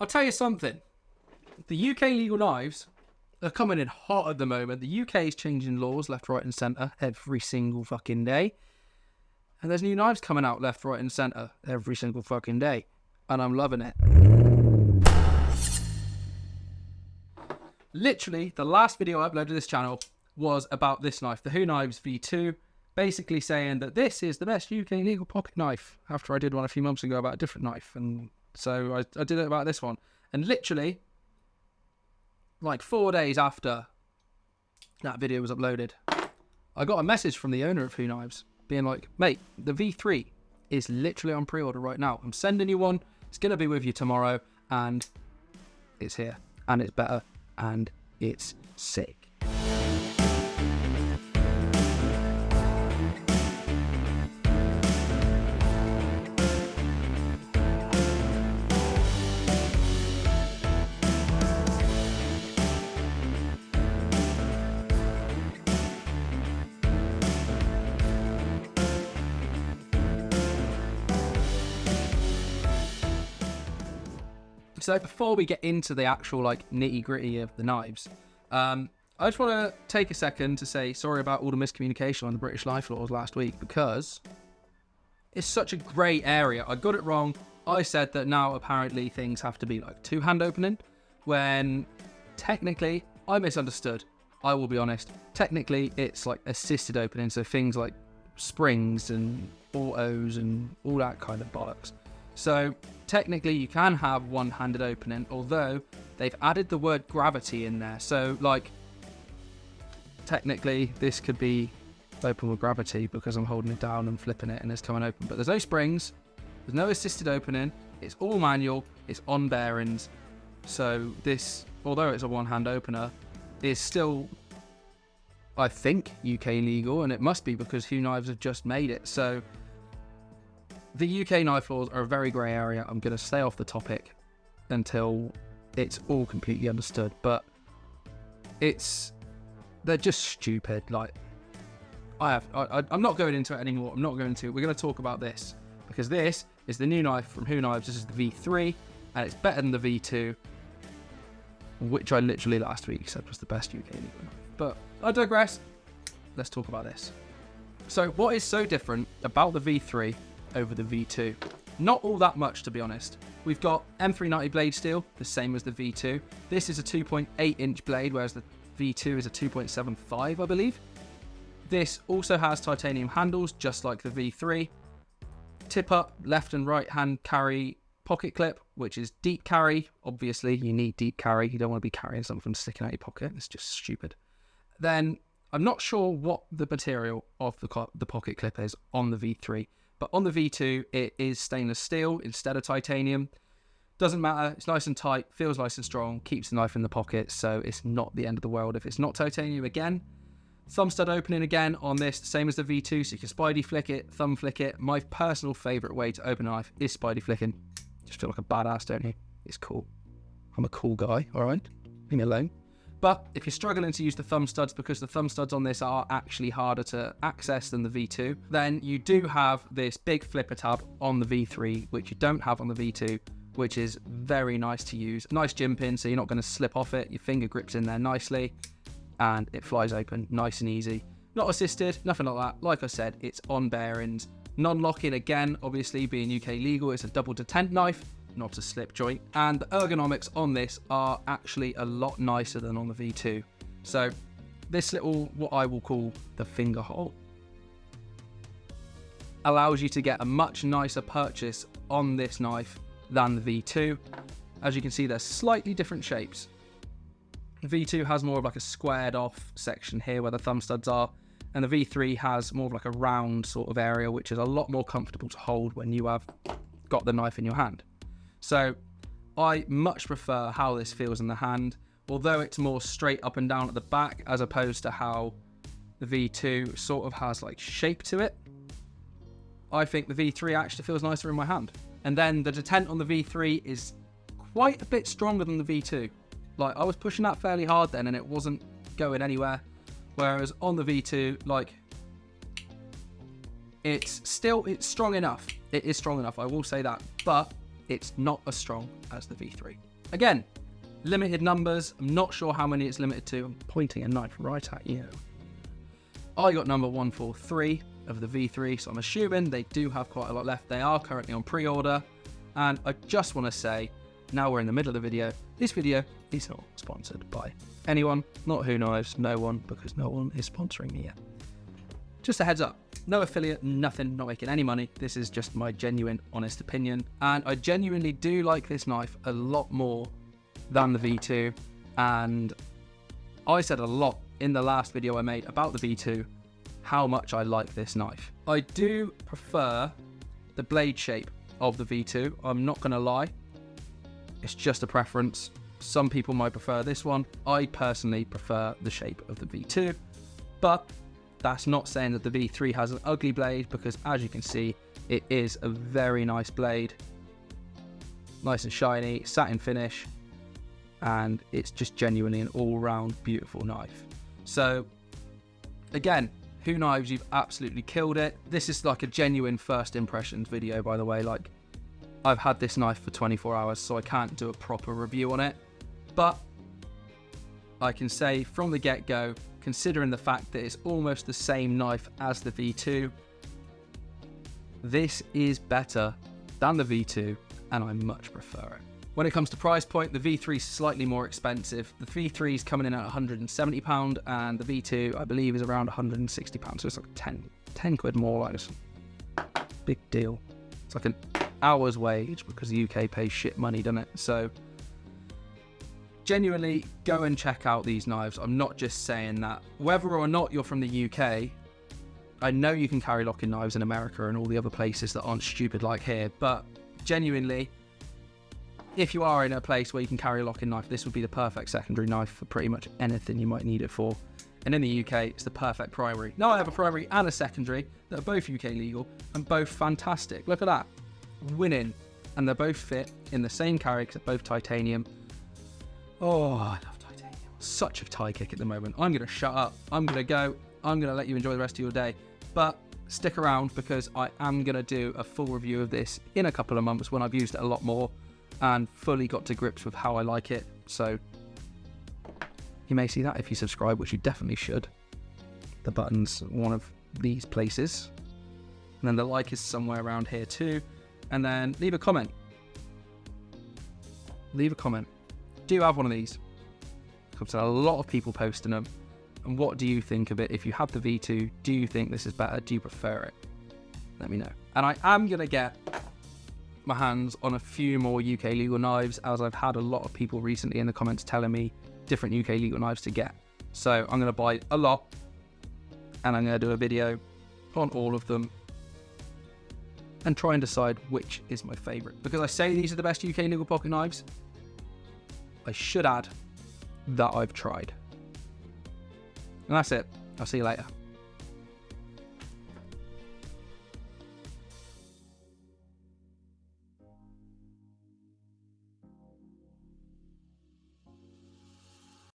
I'll tell you something. The UK legal knives are coming in hot at the moment. The UK is changing laws left, right and centre every single fucking day. And there's new knives coming out left, right and centre every single fucking day. And I'm loving it. Literally, the last video I uploaded to this channel was about this knife, the Who Knives V2, basically saying that this is the best UK legal pocket knife, after I did one a few months ago about a different knife. And so I did it about this one. And literally, like 4 days after that video was uploaded, I got a message from the owner of Who Knives being like, mate, the V3 is literally on pre-order right now. I'm sending you one. It's going to be with you tomorrow. And it's here. And it's better. And it's sick. So before we get into the actual nitty gritty of the knives, I just want to take a second to say sorry about all the miscommunication on the British knife laws last week, because it's such a grey area. I got it wrong. I said that now apparently things have to be like two-hand opening, when technically I misunderstood. I will be honest. Technically it's like assisted opening, so things like springs and autos and all that kind of bollocks. So technically you can have one-handed opening, although they've added the word gravity in there. So technically this could be open with gravity because I'm holding it down and flipping it and it's coming open. But there's no springs, there's no assisted opening, it's all manual, it's on bearings. So this, although it's a one-hand opener, is still, I think, UK legal, and it must be because Who Knives have just made it. So the UK knife laws are a very grey area. I'm going to stay off the topic until it's all completely understood. But they're just stupid. I'm not going into it anymore. We're going to talk about this, because this is the new knife from Who Knives. This is the V3, and it's better than the V2, which I literally last week said was the best UK legal knife. But I digress. Let's talk about this. So what is so different about the V3 over the V2? Not all that much, to be honest. We've got M390 blade steel, the same as the V2. This is a 2.8 inch blade, whereas the V2 is a 2.75, I believe. This also has titanium handles, just like the V3. Tip up, left and right hand carry pocket clip, which is deep carry. Obviously, you need deep carry. You don't want to be carrying something sticking out your pocket. It's just stupid. Then, I'm not sure what the material of the pocket clip is on the V3. But on the V2, it is stainless steel instead of titanium. Doesn't matter, it's nice and tight, feels nice and strong, keeps the knife in the pocket, so it's not the end of the world if it's not titanium again. Thumb stud opening again on this, same as the V2, so you can spidey flick it, thumb flick it. My personal favourite way to open a knife is spidey flicking. Just feel like a badass, don't you? It's cool. I'm a cool guy, alright? Leave me alone. But if you're struggling to use the thumb studs, because the thumb studs on this are actually harder to access than the V2, then you do have this big flipper tab on the V3, which you don't have on the V2, which is very nice to use. Nice gym pin, so you're not going to slip off it. Your finger grips in there nicely, and it flies open nice and easy. Not assisted, nothing like that. Like I said, it's on bearings. Non-locking again, obviously being UK legal, it's a double detent knife, not a slip joint, and the ergonomics on this are actually a lot nicer than on the V2. So this little, what I will call the finger hole, allows you to get a much nicer purchase on this knife than the V2. As you can see, they're slightly different shapes. The V2 has more of like a squared off section here where the thumb studs are, and the V3 has more of like a round sort of area, which is a lot more comfortable to hold when you have got the knife in your hand. So I much prefer how this feels in the hand, although it's more straight up and down at the back, as opposed to how the V2 sort of has like shape to it. I think the V3 actually feels nicer in my hand. And then the detent on the V3 is quite a bit stronger than the V2. Like, I was pushing that fairly hard then and it wasn't going anywhere. Whereas on the V2, like, it's strong enough. It is strong enough, I will say that. But it's not as strong as the V3. Again, limited numbers. I'm not sure how many it's limited to. I'm pointing a knife right at you. I got number 143 of the V3, so I'm assuming they do have quite a lot left. They are currently on pre-order. And I just want to say, now we're in the middle of the video, this video is not sponsored by anyone, not Who Knives, no one, because no one is sponsoring me yet. Just a heads up, no affiliate, nothing, not making any money. This is just my genuine, honest opinion. And I genuinely do like this knife a lot more than the V2. And I said a lot in the last video I made about the V2, how much I like this knife. I do prefer the blade shape of the V2, I'm not gonna lie. It's just a preference. Some people might prefer this one. I personally prefer the shape of the V2, but that's not saying that the V3 has an ugly blade, because as you can see, it is a very nice blade. Nice and shiny, satin finish, and it's just genuinely an all-round beautiful knife. So again, Who Knives, you've absolutely killed it. This is like a genuine first impressions video, by the way. Like, I've had this knife for 24 hours, so I can't do a proper review on it. But I can say from the get-go, considering the fact that it's almost the same knife as the V2, this is better than the V2, and I much prefer it. When it comes to price point, the V3 is slightly more expensive. The V3 is coming in at £170, and the V2, I believe, is around £160. So it's like 10 quid more. Like, it's a big deal. It's like an hour's wage, because the UK pays shit money, doesn't it? So genuinely, go and check out these knives. I'm not just saying that. Whether or not you're from the UK, I know you can carry locking knives in America and all the other places that aren't stupid like here, but genuinely, if you are in a place where you can carry a locking knife, this would be the perfect secondary knife for pretty much anything you might need it for. And in the UK, it's the perfect primary. Now I have a primary and a secondary that are both UK legal and both fantastic. Look at that. Winning. And they both fit in the same carry because they're both titanium. Oh, I love titanium. Such a tie kick at the moment. I'm going to shut up. I'm going to go. I'm going to let you enjoy the rest of your day. But stick around, because I am going to do a full review of this in a couple of months when I've used it a lot more and fully got to grips with how I like it. So you may see that if you subscribe, which you definitely should. The button's one of these places. And then the like is somewhere around here too. And then leave a comment. Leave a comment. Do you have one of these? Because a lot of people posting them. And what do you think of it? If you have the V2, do you think this is better? Do you prefer it? Let me know. And I am going to get my hands on a few more UK legal knives, as I've had a lot of people recently in the comments telling me different UK legal knives to get. So I'm going to buy a lot, and I'm going to do a video on all of them and try and decide which is my favourite. Because I say these are the best UK legal pocket knives, I should add that I've tried. And that's it. I'll see you later.